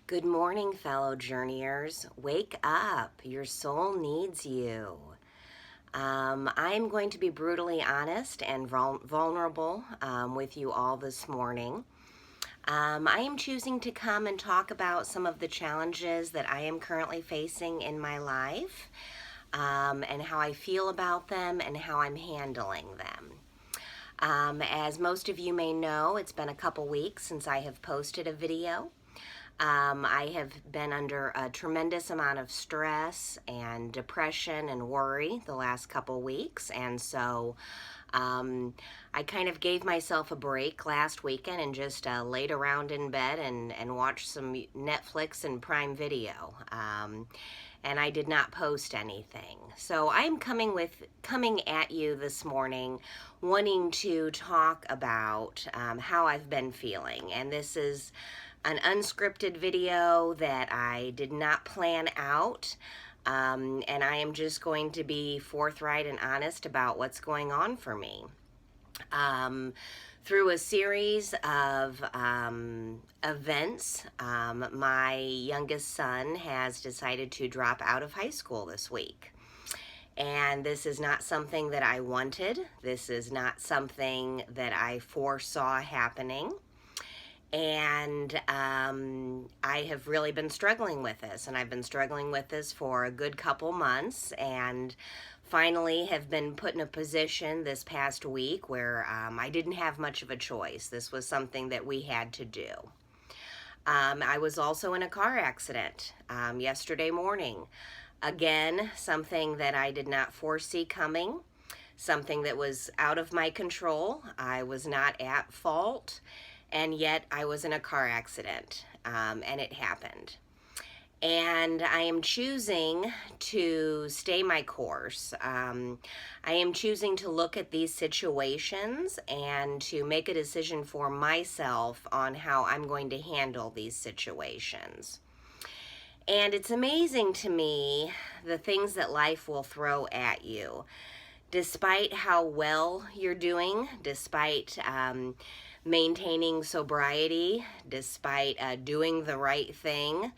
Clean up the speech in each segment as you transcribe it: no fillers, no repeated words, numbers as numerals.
Good morning, fellow journeyers. Wake up. Your soul needs you. I'm going to be brutally honest and vulnerable with you all this morning. I am choosing to come and talk about some of the challenges that I am currently facing in my life, and how I feel about them and how I'm handling them. As most of you may know, it's been a couple weeks since I have posted a video. I have been under a tremendous amount of stress and depression and worry the last couple weeks, and so I kind of gave myself a break last weekend and just laid around in bed and watched some Netflix and Prime Video. And I did not post anything. So I'm coming at you this morning wanting to talk about how I've been feeling. And this is an unscripted video that I did not plan out. And I am just going to be forthright and honest about what's going on for me. Through a series of events, my youngest son has decided to drop out of high school this week. And this is not something that I wanted. This is not something that I foresaw happening. And I have really been struggling with this, and I've been struggling with this for a good couple months, and finally have been put in a position this past week where I didn't have much of a choice. This was something that we had to do. I was also in a car accident yesterday morning. Again, something that I did not foresee coming, something that was out of my control. I was not at fault. And yet I was in a car accident, and it happened. And I am choosing to stay my course. I am choosing to look at these situations and to make a decision for myself on how I'm going to handle these situations. And it's amazing to me the things that life will throw at you. Despite how well you're doing, despite maintaining sobriety, despite doing the right thing,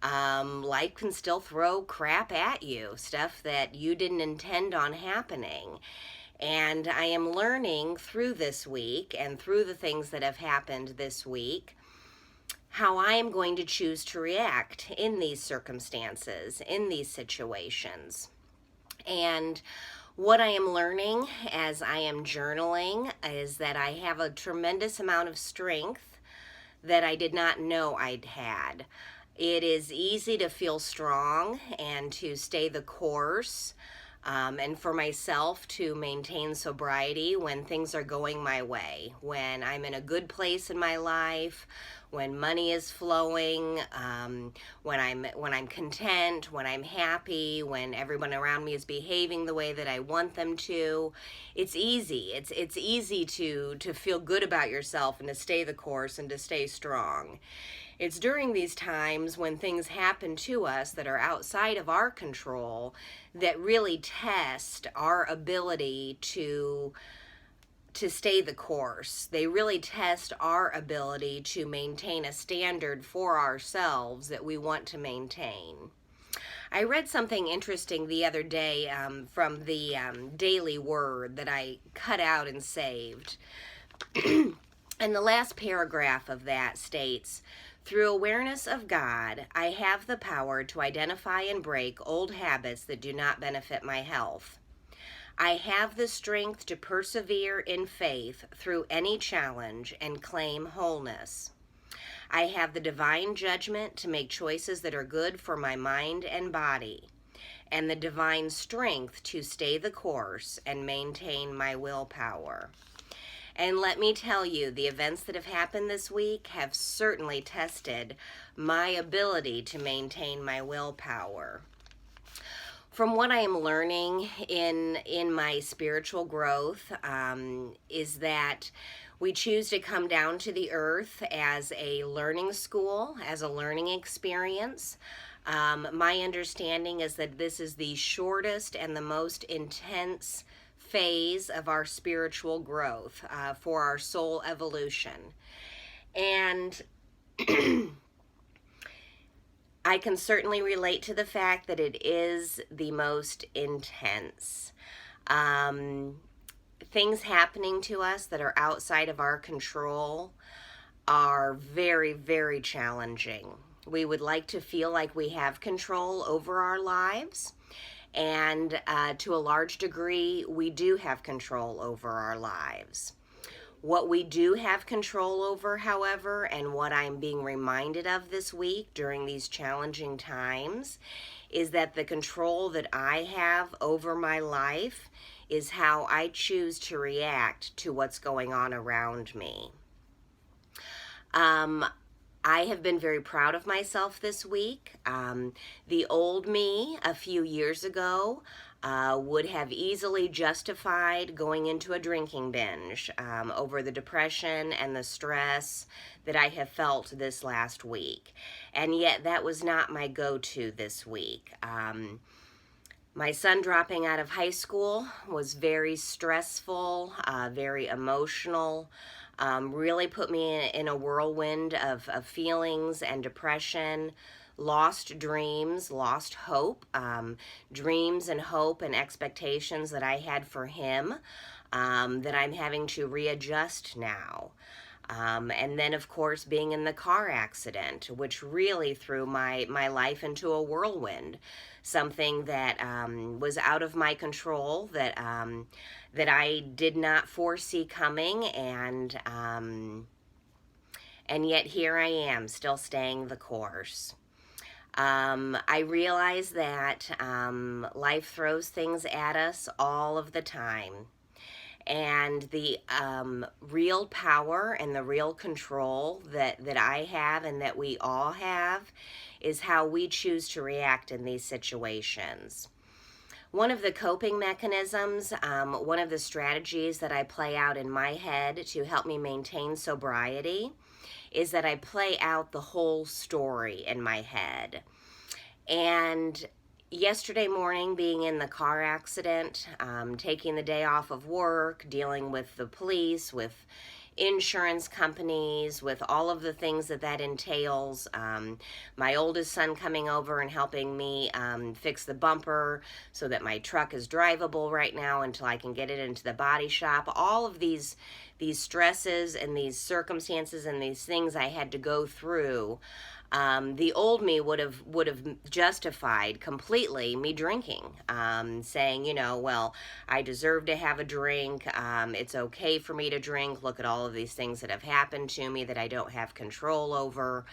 life can still throw crap at you, stuff that you didn't intend on happening. And I am learning through this week and through the things that have happened this week how I am going to choose to react in these circumstances, in these situations. And what I am learning as I am journaling is that I have a tremendous amount of strength that I did not know I'd had. It is easy to feel strong and to stay the course, and for myself to maintain sobriety when things are going my way, when I'm in a good place in my life, when money is flowing, when I'm content, when I'm happy, when everyone around me is behaving the way that I want them to. It's easy. It's easy to feel good about yourself and to stay the course and to stay strong. It's during these times when things happen to us that are outside of our control that really test our ability to stay the course. They really test our ability to maintain a standard for ourselves that we want to maintain. I read something interesting the other day from the Daily Word that I cut out and saved. And the last paragraph of that states, "Through awareness of God, I have the power to identify and break old habits that do not benefit my health. I have the strength to persevere in faith through any challenge and claim wholeness. I have the divine judgment to make choices that are good for my mind and body, and the divine strength to stay the course and maintain my willpower." And let me tell you, the events that have happened this week have certainly tested my ability to maintain my willpower. From what I am learning in my spiritual growth is that we choose to come down to the earth as a learning school, as a learning experience. My understanding is that this is the shortest and the most intense phase of our spiritual growth for our soul evolution. And I can certainly relate to the fact that it is the most intense. Um, Things happening to us that are outside of our control are very, very challenging. We would like to feel like we have control over our lives, and to a large degree, we do have control over our lives. What we do have control over, however, and what I'm being reminded of this week during these challenging times, is that the control that I have over my life is how I choose to react to what's going on around me. I have been very proud of myself this week. The old me a few years ago would have easily justified going into a drinking binge over the depression and the stress that I have felt this last week. And yet that was not my go-to this week. My son dropping out of high school was very stressful, very emotional. Really put me in a whirlwind of feelings and depression, lost dreams, lost hope, dreams and hope and expectations that I had for him that I'm having to readjust now. And then, of course, being in the car accident, which really threw my life into a whirlwind, something that was out of my control, that I did not foresee coming, and yet here I am, still staying the course. I realize that life throws things at us all of the time. And the real power and the real control that I have and that we all have is how we choose to react in these situations. One of the coping mechanisms, one of the strategies that I play out in my head to help me maintain sobriety is that I play out the whole story in my head. And yesterday morning, being in the car accident, taking the day off of work, dealing with the police, with insurance companies, with all of the things that entails, my oldest son coming over and helping me fix the bumper so that my truck is drivable right now until I can get it into the body shop. All of these stresses and these circumstances and these things I had to go through. The old me would have justified completely me drinking, saying, well, I deserve to have a drink. It's okay for me to drink. Look at all of these things that have happened to me that I don't have control over.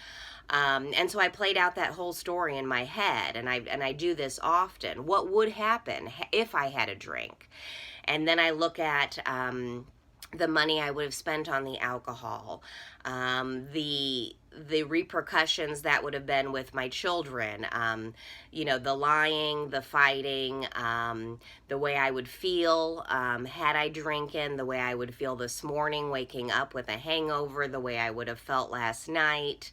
And so I played out that whole story in my head, and I do this often. What would happen if I had a drink? And then I look at the money I would have spent on the alcohol, the repercussions that would have been with my children, the lying, the fighting, the way I would feel had I drinking, the way I would feel this morning waking up with a hangover, the way I would have felt last night,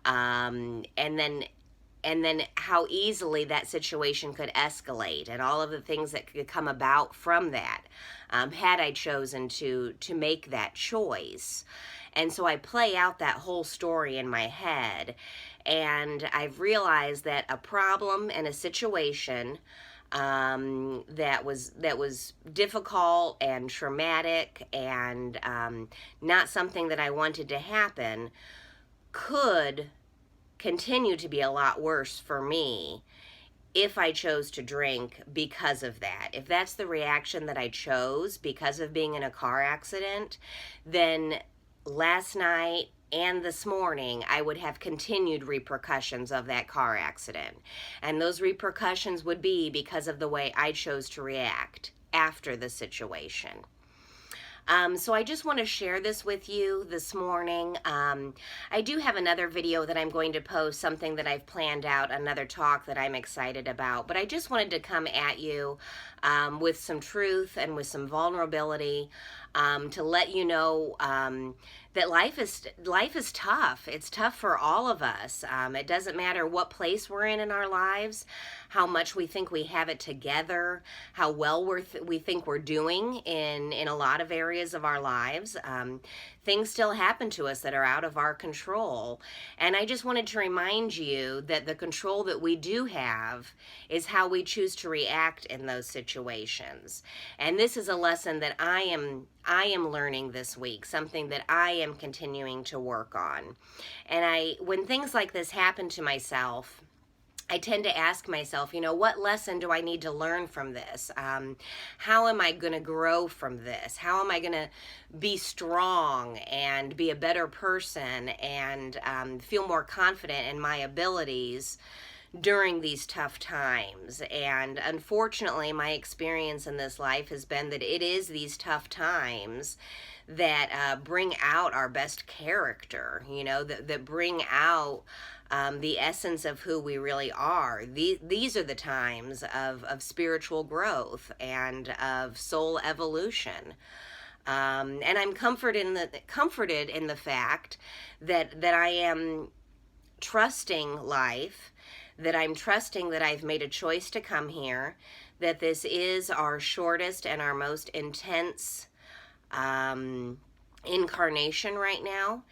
and then how easily that situation could escalate and all of the things that could come about from that had I chosen to make that choice. And so I play out that whole story in my head, and I've realized that a problem and a situation that was difficult and traumatic and not something that I wanted to happen could continue to be a lot worse for me if I chose to drink because of that. If that's the reaction that I chose because of being in a car accident, then last night and this morning I would have continued repercussions of that car accident. And those repercussions would be because of the way I chose to react after the situation. So I just want to share this with you this morning. I do have another video that I'm going to post, something that I've planned out, another talk that I'm excited about, but I just wanted to come at you with some truth and with some vulnerability to let you know that life is tough. It's tough for all of us. It doesn't matter what place we're in our lives, how much we think we have it together, how well we think we're doing in a lot of areas of our lives. things still happen to us that are out of our control. And I just wanted to remind you that the control that we do have is how we choose to react in those situations. And this is a lesson that I am learning this week, something that I am continuing to work on. And when things like this happen to myself, I tend to ask myself, what lesson do I need to learn from this? How am I going to grow from this? How am I going to be strong and be a better person and feel more confident in my abilities during these tough times? And unfortunately, my experience in this life has been that it is these tough times that bring out our best character, that bring out the essence of who we really are. These are the times of spiritual growth and of soul evolution. And I'm comforted in the fact that I am trusting life, that I'm trusting that I've made a choice to come here, that this is our shortest and our most intense incarnation right now.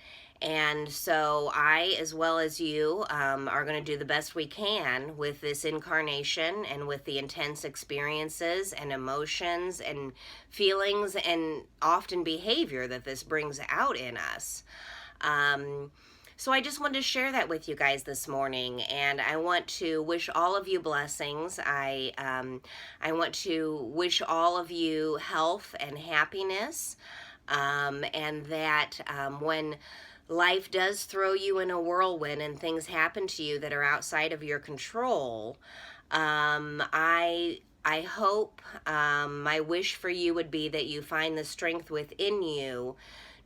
And so I, as well as you, are going to do the best we can with this incarnation and with the intense experiences and emotions and feelings and often behavior that this brings out in us. So I just wanted to share that with you guys this morning, and I want to wish all of you blessings. I want to wish all of you health and happiness, and that when life does throw you in a whirlwind and things happen to you that are outside of your control, I hope, my wish for you would be that you find the strength within you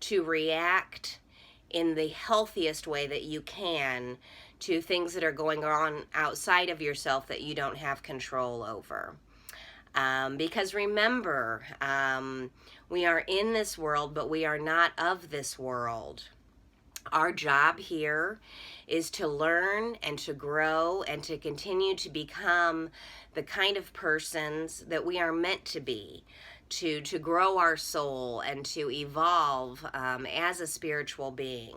to react in the healthiest way that you can to things that are going on outside of yourself that you don't have control over. Because remember, we are in this world, but we are not of this world. Our job here is to learn and to grow and to continue to become the kind of persons that we are meant to be, to grow our soul and to evolve as a spiritual being.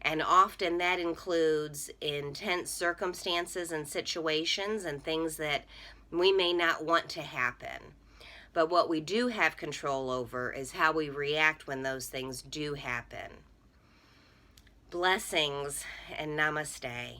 And often that includes intense circumstances and situations and things that we may not want to happen. But what we do have control over is how we react when those things do happen. Blessings and namaste.